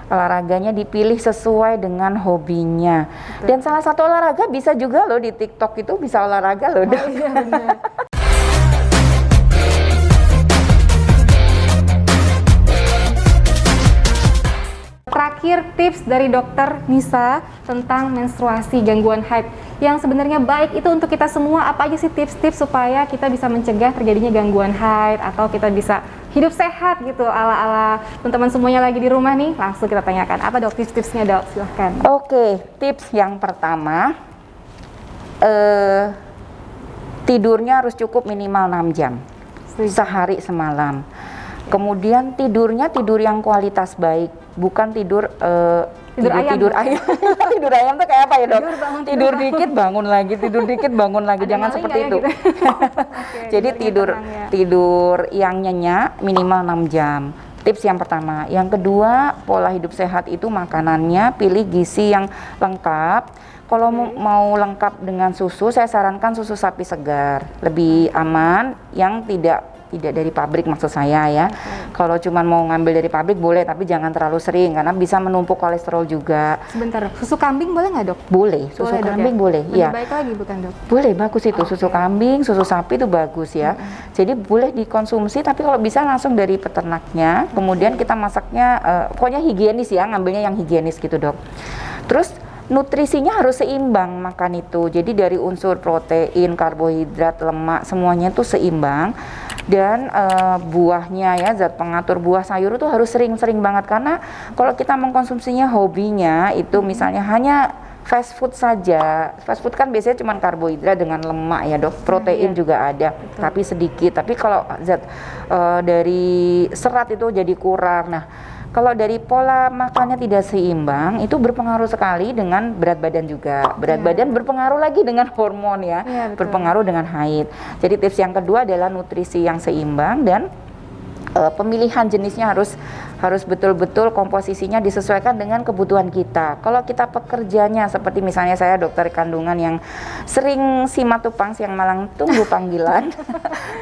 olahraganya dipilih sesuai dengan hobinya. Dan salah satu olahraga bisa juga loh di TikTok itu bisa olahraga loh. Oh, iya benar. Terakhir tips dari dokter Nisa tentang menstruasi, gangguan haid yang sebenarnya baik itu untuk kita semua. Apa aja sih tips-tips supaya kita bisa mencegah terjadinya gangguan haid atau kita bisa hidup sehat gitu ala-ala teman-teman semuanya lagi di rumah nih? Langsung kita tanyakan. Apa dok tips-tipsnya dok? Silahkan. Oke, tips yang pertama, tidurnya harus cukup minimal 6 jam sehari semalam. Kemudian tidurnya tidur yang kualitas baik, bukan tidur ayam. Tidur ayam tuh kayak apa ya dok? Tidur dikit bangun lagi, tidur dikit bangun lagi. Jangan seperti itu. Gitu? Jadi tidur yang nyenyak minimal 6 jam. Tips yang pertama. Yang kedua, pola hidup sehat itu makanannya pilih gizi yang lengkap. Kalau mau lengkap dengan susu, saya sarankan susu sapi segar, lebih aman, yang tidak dari pabrik maksud saya ya. Kalau cuma mau ngambil dari pabrik boleh, tapi jangan terlalu sering karena bisa menumpuk kolesterol juga. Sebentar, susu kambing boleh nggak dok? Boleh, susu kambing boleh. Lebih baik lagi bukan dok? Boleh, bagus itu. Susu kambing, susu sapi itu bagus ya. Jadi boleh dikonsumsi, tapi kalau bisa langsung dari peternaknya. Kemudian kita masaknya, pokoknya higienis ya, ngambilnya yang higienis gitu dok. Terus nutrisinya harus seimbang makan itu. Jadi dari unsur protein, karbohidrat, lemak semuanya itu seimbang. Dan buahnya ya, zat pengatur buah sayur itu harus sering-sering banget, karena kalau kita mengkonsumsinya hobinya itu misalnya hanya fast food saja. Fast food kan biasanya cuma karbohidrat dengan lemak ya dok, protein juga ada, tapi sedikit. Tapi kalau zat dari serat itu jadi kurang. Nah, kalau dari pola makannya tidak seimbang, itu berpengaruh sekali dengan berat badan juga. Berat badan berpengaruh lagi dengan hormon ya, berpengaruh dengan haid. Jadi tips yang kedua adalah nutrisi yang seimbang dan pemilihan jenisnya harus betul-betul komposisinya disesuaikan dengan kebutuhan kita. Kalau kita pekerjanya seperti misalnya saya dokter kandungan yang sering simatupang siang malam tunggu panggilan,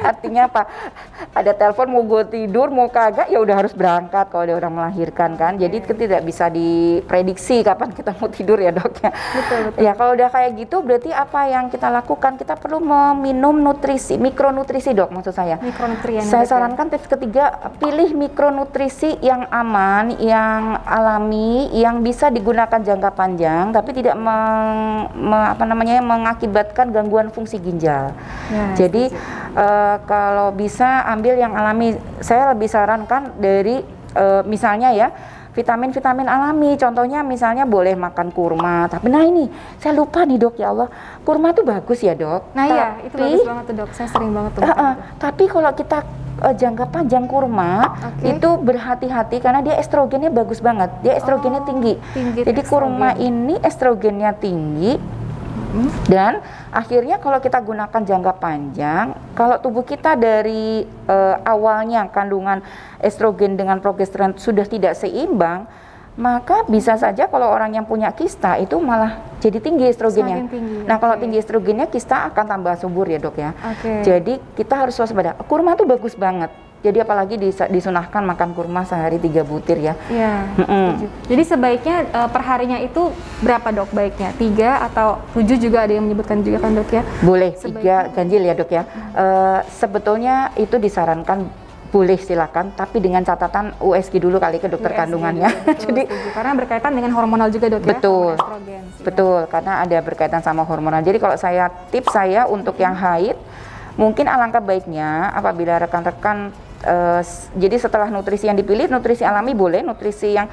artinya apa? Ada telepon mau gue tidur mau kagak ya udah harus berangkat kalau ada orang melahirkan kan. Jadi tidak bisa diprediksi kapan kita mau tidur ya dok ya. Betul. Ya kalau udah kayak gitu berarti apa yang kita lakukan? Kita perlu meminum nutrisi, mikronutrisi dok maksud saya. Mikronutrien. Saya sarankan tips ketiga, pilih mikronutrisi yang aman, yang alami, yang bisa digunakan jangka panjang, tapi tidak mengakibatkan gangguan fungsi ginjal. Jadi kalau bisa ambil yang alami. Saya lebih sarankan dari misalnya ya vitamin-vitamin alami. Contohnya misalnya boleh makan kurma. Tapi nah ini saya lupa nih dok, ya Allah, kurma tuh bagus ya dok. Nah iya, itu bagus banget tuh dok. Saya sering banget tuh. Tapi kalau kita jangka panjang kurma itu berhati-hati karena dia estrogennya bagus banget. Dia estrogennya tinggi. Jadi kurma ini estrogennya tinggi. Dan akhirnya kalau kita gunakan jangka panjang, kalau tubuh kita dari awalnya kandungan estrogen dengan progesteron sudah tidak seimbang, maka bisa saja kalau orang yang punya kista itu malah jadi tinggi estrogennya. Nah kalau tinggi estrogennya kista akan tambah subur ya dok ya. Jadi kita harus waspada. Kurma tuh bagus banget. Jadi apalagi disunahkan makan kurma sehari 3 butir ya. Iya. Jadi sebaiknya perharinya itu berapa dok baiknya? 3 atau 7 juga ada yang menyebutkan juga kan dok ya? Boleh, 3 ganjil ya dok ya. Sebetulnya itu disarankan boleh silakan, tapi dengan catatan USG dulu kali ke dokter kandungannya. Jadi karena berkaitan dengan hormonal juga dok ya. Betul, karena ada berkaitan sama hormonal. Jadi kalau tips saya untuk yang haid, mungkin alangkah baiknya apabila rekan-rekan jadi setelah nutrisi yang dipilih, nutrisi alami boleh, nutrisi yang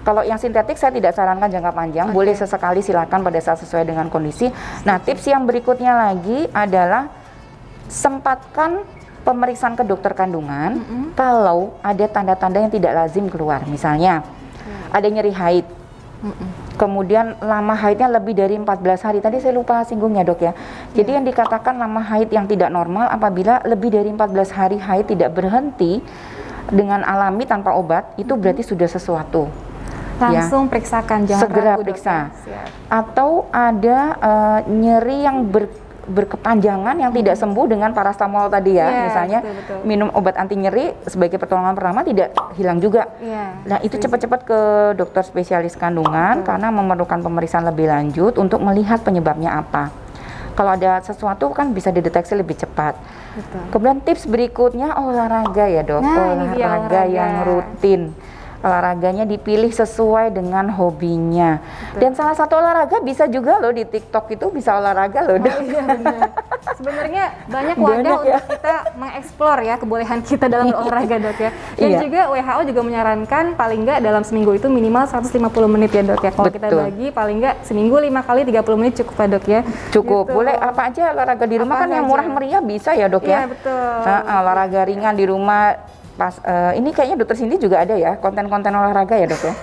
kalau yang sintetik saya tidak sarankan jangka panjang, boleh sesekali silakan pada saat sesuai dengan kondisi. Nah tips yang berikutnya lagi adalah sempatkan pemeriksaan ke dokter kandungan kalau ada tanda-tanda yang tidak lazim keluar, misalnya ada nyeri haid, kemudian lama haidnya lebih dari 14 hari. Tadi saya lupa singgungnya dok ya. Jadi yang dikatakan lama haid yang tidak normal apabila lebih dari 14 hari haid tidak berhenti dengan alami tanpa obat, itu berarti sudah sesuatu. Langsung periksakan, jangan segera ragu, periksa. Dok, ya. Atau ada nyeri yang berkepanjangan yang tidak sembuh dengan parastamol tadi ya, Iya, misalnya betul. minum obat anti nyeri sebagai pertolongan pertama tidak hilang juga. Iya, Nah itu cepat-cepat ke dokter spesialis kandungan karena memerlukan pemeriksaan lebih lanjut untuk melihat penyebabnya apa. Kalau ada sesuatu kan bisa dideteksi lebih cepat. betul. Kemudian tips berikutnya olahraga ya dok, Nah, ini dia olahraga yang olahraga. rutin. Olahraganya dipilih sesuai dengan hobinya. Dan salah satu olahraga bisa juga loh di TikTok itu bisa olahraga loh dok. Iya benar. Sebenarnya banyak wadah Banyak ya. untuk kita mengeksplor ya kebolehan kita dalam berolahraga dok ya. Dan Iya. juga WHO juga menyarankan paling nggak dalam seminggu itu minimal 150 menit ya dok ya. Kalau kita Betul. bagi paling nggak seminggu 5 kali 30 menit cukup lah dok ya. Cukup, Gitu. boleh apa aja olahraga di rumah Apa kan yang saja. murah meriah bisa ya dok Iya ya. betul. Nah, olahraga ringan di rumah pas ini kayaknya dokter Cindy juga ada ya konten-konten olahraga ya dok ya.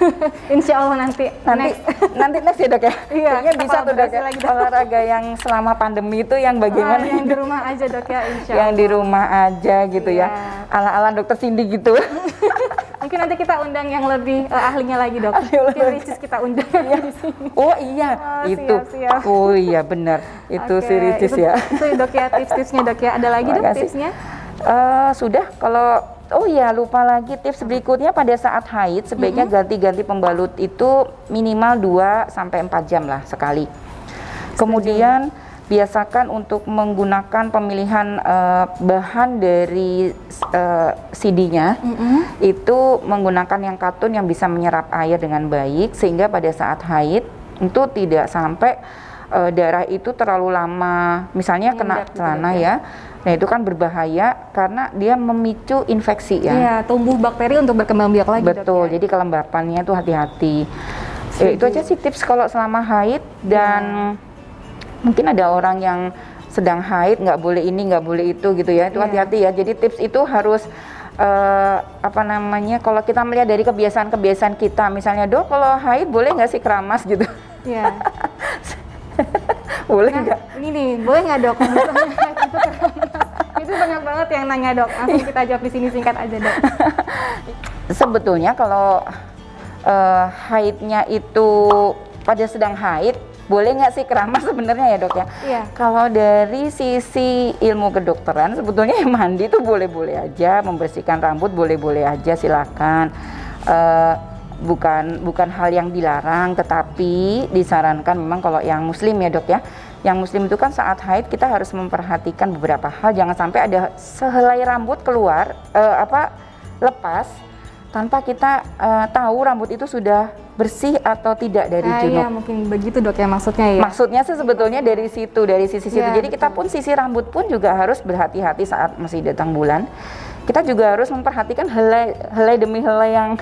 Insya Allah nanti Nanti next ya dok ya. Iya, Kayaknya bisa tuh dok ya. kolaborasi lagi, Dok. Olahraga yang selama pandemi itu yang bagaimana yang itu? di rumah aja dok ya insya Yang Allah. di rumah aja gitu Iya. ya. Ala-ala dokter Cindy gitu. Mungkin nanti kita undang yang lebih ahlinya lagi dok. Ahli olahraga. Tim Ricis kita undang di sini. Oh iya, Oh, itu. siap. Oh iya benar. Itu Oke, si Ricis itu- ya. Itu dok ya tips-tipsnya dok ya. Ada lagi dok Makasih. tipsnya? Sudah kalau oh iya lupa lagi tips berikutnya pada saat haid sebaiknya ganti-ganti pembalut itu minimal 2 sampai 4 jam lah sekali. Kemudian biasakan untuk menggunakan pemilihan bahan dari CD-nya itu menggunakan yang katun yang bisa menyerap air dengan baik sehingga pada saat haid itu tidak sampai darah itu terlalu lama misalnya kena Mengendap gitu, celana Dok, ya. Nah itu kan berbahaya karena dia memicu infeksi ya. Iya, tumbuh bakteri untuk berkembang biak lagi dok Betul, ya. jadi kelembapannya tuh hati-hati. Itu aja sih tips kalau selama haid dan mungkin ada orang yang sedang haid nggak boleh ini nggak boleh itu gitu ya. Itu Iya. hati-hati ya. Jadi tips itu harus apa namanya? Kalau kita melihat dari kebiasaan-kebiasaan kita, misalnya dok kalau haid boleh nggak sih keramas gitu? Iya. Boleh Nah, nggak? ini nih, boleh nggak dok? Itu banyak banget yang nanya dok. Langsung kita jawab di sini singkat aja dok. Sebetulnya kalau haidnya itu pada sedang haid, boleh nggak sih keramas sebenarnya ya dok ya? Iya. Kalau dari sisi ilmu kedokteran, sebetulnya yang mandi itu boleh-boleh aja, membersihkan rambut boleh-boleh aja, silakan. Bukan hal yang dilarang, tetapi disarankan memang kalau yang muslim ya dok ya. Yang muslim itu kan saat haid kita harus memperhatikan beberapa hal, jangan sampai ada sehelai rambut keluar lepas tanpa kita tahu rambut itu sudah bersih atau tidak dari Nah, junub. iya mungkin begitu dok ya maksudnya ya. Maksudnya sih sebetulnya dari situ, dari sisi situ. Iya, Jadi kita pun sisi rambut pun juga harus berhati-hati saat masih datang bulan. Kita juga harus memperhatikan helai demi helai yang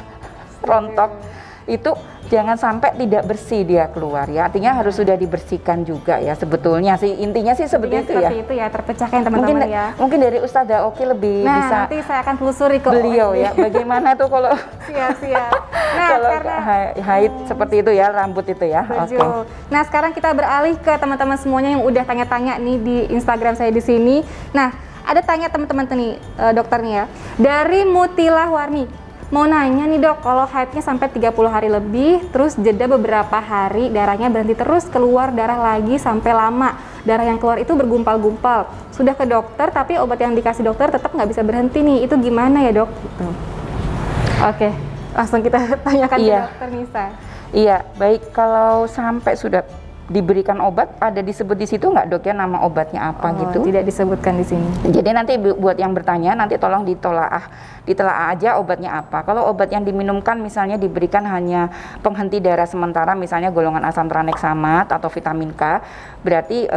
rontok itu jangan sampai tidak bersih dia keluar ya. Artinya harus sudah dibersihkan juga ya sebetulnya sih. Intinya sih Intinya seperti itu ya. seperti itu ya, terpecahkan Mungkin teman-teman ya. mungkin dari Ustazah Oki lebih Nah, bisa nanti saya akan telusuri kok. beliau ya. Bagaimana tuh kalau Siap. Nah, kalau karena haid seperti itu ya, rambut itu ya. Oke. Betul. Nah, sekarang kita beralih ke teman-teman semuanya yang udah tanya-tanya nih di Instagram saya di sini. Nah, ada tanya teman-teman nih dokter nih ya. Dari Mutilah Warni. Mau nanya nih dok, kalau haidnya sampai 30 hari lebih, terus jeda beberapa hari, darahnya berhenti terus, keluar darah lagi sampai lama. Darah yang keluar itu bergumpal-gumpal. Sudah ke dokter, tapi obat yang dikasih dokter tetap nggak bisa berhenti nih. Itu gimana ya dok? Gitu. Oke, langsung kita tanyakan ke Iya. dokter Nisa. Iya, baik kalau sampai sudah diberikan obat, ada disebut di situ nggak dok ya nama obatnya apa gitu? Tidak disebutkan di sini. Jadi nanti buat yang bertanya nanti tolong ditelaah aja obatnya apa. Kalau obat yang diminumkan misalnya diberikan hanya penghenti darah sementara, misalnya golongan asam tranexamat atau vitamin K, berarti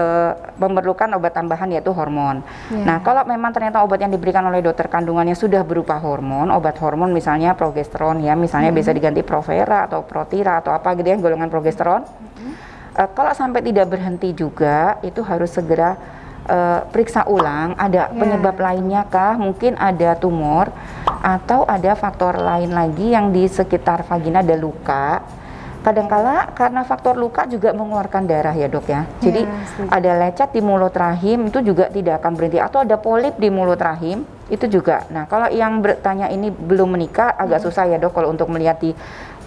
memerlukan obat tambahan yaitu hormon. Iya. Nah kalau memang ternyata obat yang diberikan oleh dokter kandungannya sudah berupa hormon, obat hormon misalnya progesteron ya, misalnya bisa diganti Provera atau Protira atau apa gitu ya, golongan progesteron. Kalau sampai tidak berhenti juga, itu harus segera periksa ulang, ada penyebab lainnya kah, mungkin ada tumor, atau ada faktor lain lagi yang di sekitar vagina ada luka. Kadangkala karena faktor luka juga mengeluarkan darah ya dok ya. Jadi setuju. ada lecet di mulut rahim, itu juga tidak akan berhenti, atau ada polip di mulut rahim, itu juga. Nah kalau yang bertanya ini belum menikah, agak susah ya dok kalau untuk melihat di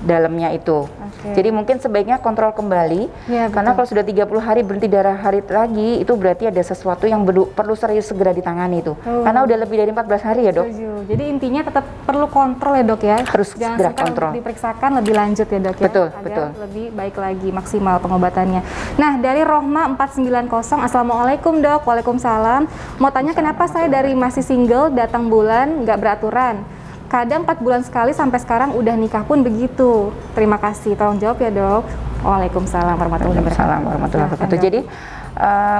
dalamnya itu. Jadi mungkin sebaiknya kontrol kembali, Ya, karena betul. kalau sudah 30 hari berhenti darah hari lagi, itu berarti ada sesuatu yang perlu serius segera ditangani itu. Karena udah lebih dari 14 hari ya dok. Setuju. Jadi intinya tetap perlu kontrol ya dok ya. Harus Jangan segera sungkan kontrol. untuk diperiksakan lebih lanjut ya dok ya. Betul, agar betul. lebih baik lagi maksimal pengobatannya. Nah dari Rohma 490, Assalamualaikum dok. Waalaikumsalam. Mau tanya kenapa saya dari masih single datang bulan nggak beraturan? Kadang 4 bulan sekali sampai sekarang udah nikah pun begitu. Terima kasih. Tolong jawab ya dok. Waalaikumsalam warahmatullahi wabarakatuh. Waalaikumsalam warahmatullahi Silakan, wabarakatuh. Dok. Jadi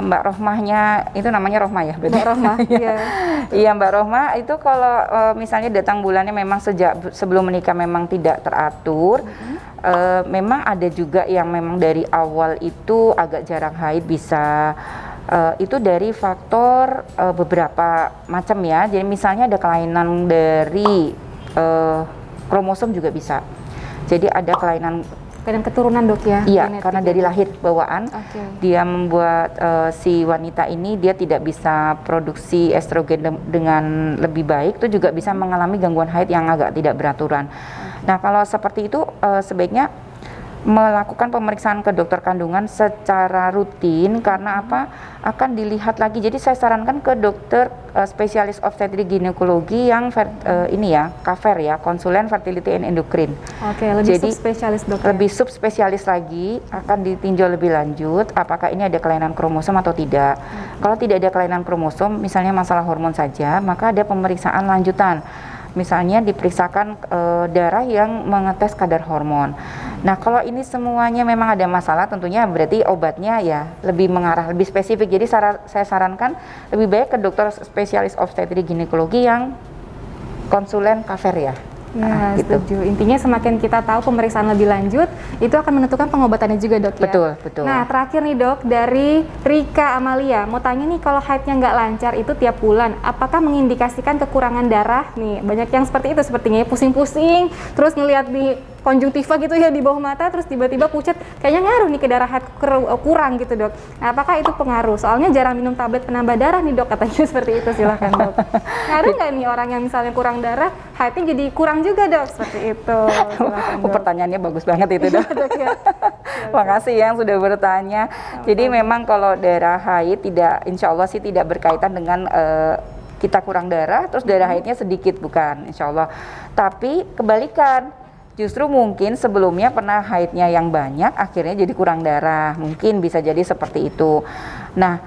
Mbak Rohmahnya itu namanya Rohmah ya? berarti? Mbak Rohma, iya. Iya Mbak Rohmah itu kalau misalnya datang bulannya memang sejak sebelum menikah memang tidak teratur. Memang ada juga yang memang dari awal itu agak jarang haid bisa. Itu dari faktor beberapa macam ya. Jadi misalnya ada kelainan dari kromosom juga bisa. Jadi ada kelainan Keturunan dok ya? iya, Genetik karena ya. dari lahir bawaan dia membuat si wanita ini dia tidak bisa produksi estrogen dengan lebih baik, itu juga bisa mengalami gangguan haid yang agak tidak beraturan. Nah kalau seperti itu sebaiknya melakukan pemeriksaan ke dokter kandungan secara rutin, karena apa? Akan dilihat lagi. Jadi saya sarankan ke dokter spesialis obstetrik ginekologi yang ini ya, KFER ya, konsulen fertility and endocrine. Oke, lebih Jadi, subspesialis dok. Lebih subspesialis lagi, akan ditinjau lebih lanjut apakah ini ada kelainan kromosom atau tidak. Kalau tidak ada kelainan kromosom, misalnya masalah hormon saja, maka ada pemeriksaan lanjutan. Misalnya diperiksakan darah yang mengetes kadar hormon. Nah kalau ini semuanya memang ada masalah, tentunya berarti obatnya ya lebih mengarah, lebih spesifik. Jadi saya sarankan lebih baik ke dokter spesialis obstetrik ginekologi yang konsulen KFER ya. Ya, gitu. setuju. Intinya semakin kita tahu pemeriksaan lebih lanjut, itu akan menentukan pengobatannya juga dok ya? Betul, betul. Nah terakhir nih dok, dari Rika Amalia, mau tanya nih kalau haidnya nggak lancar itu tiap bulan, apakah mengindikasikan kekurangan darah? Nih banyak yang seperti itu sepertinya, pusing-pusing, terus ngelihat di konjungtiva gitu ya di bawah mata, terus tiba-tiba pucat, kayaknya ngaruh nih ke darah haid kurang gitu dok. Nah, apakah itu pengaruh? Soalnya jarang minum tablet penambah darah nih dok, katanya seperti itu, silahkan dok. Ngaruh nggak nih orang yang misalnya kurang darah, haidnya jadi kurang juga dok, seperti itu. Silahkan dok. Pertanyaannya bagus banget itu dok. Dok, ya. Makasih yang sudah bertanya. Jadi memang kalau darah haid tidak, insya Allah sih tidak berkaitan dengan kita kurang darah, terus darah haidnya sedikit, bukan, insya Allah. Tapi kebalikan. Justru mungkin sebelumnya pernah haidnya yang banyak, akhirnya jadi kurang darah. Mungkin bisa jadi seperti itu. Nah,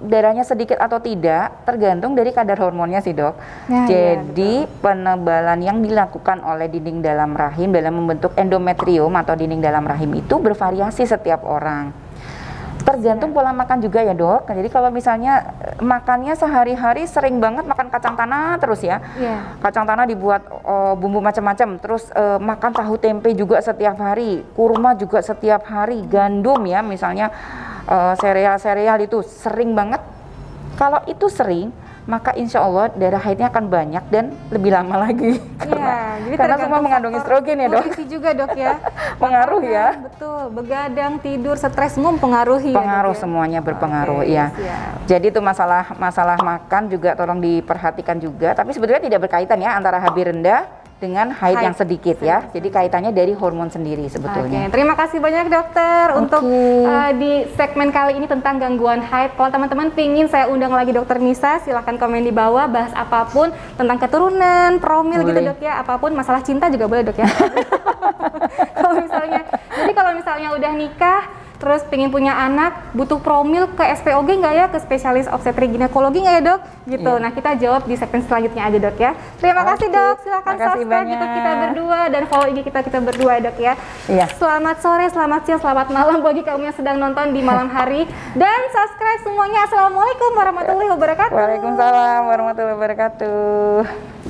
darahnya sedikit atau tidak tergantung dari kadar hormonnya sih dok. Ya, Jadi penebalan yang dilakukan oleh dinding dalam rahim dalam membentuk endometrium atau dinding dalam rahim itu bervariasi setiap orang. Tergantung pola makan juga ya dok. Jadi kalau misalnya makannya sehari-hari sering banget makan kacang tanah terus ya, kacang tanah dibuat bumbu macam-macam, terus makan tahu tempe juga setiap hari, kurma juga setiap hari, gandum ya misalnya, sereal-sereal itu sering banget. Kalau itu sering, maka insya Allah darah haidnya akan banyak dan lebih lama lagi. Karena semua mengandung estrogen ya dok. Nutrisi juga dok ya. Pengaruh ya. Betul, begadang, tidur, stres semua mempengaruhi. Pengaruh ya, dok, ya? semuanya berpengaruh Oke, ya. siap. Jadi itu masalah makan juga tolong diperhatikan juga. Tapi sebetulnya tidak berkaitan ya antara HB rendah dengan haid yang sedikit ya. Jadi kaitannya dari hormon sendiri sebetulnya. Oke, terima kasih banyak dokter untuk di segmen kali ini tentang gangguan haid. Kalau teman-teman pingin saya undang lagi dokter Nisa, silahkan komen di bawah, bahas apapun tentang keturunan, promil gitu dok ya, apapun, masalah cinta juga boleh dok ya. Kalau misalnya udah nikah, terus pengen punya anak, butuh promil, ke SPOG nggak ya, ke spesialis obstetrik ginekologi nggak ya dok? Gitu. Nah kita jawab di segmen selanjutnya aja dok ya. Terima kasih dok, silakan subscribe YouTube kita berdua dan follow IG kita berdua ya dok ya. Selamat sore, selamat siang, selamat malam bagi kamu yang sedang nonton di malam hari, dan subscribe semuanya. Assalamualaikum warahmatullahi wabarakatuh. Waalaikumsalam warahmatullahi wabarakatuh.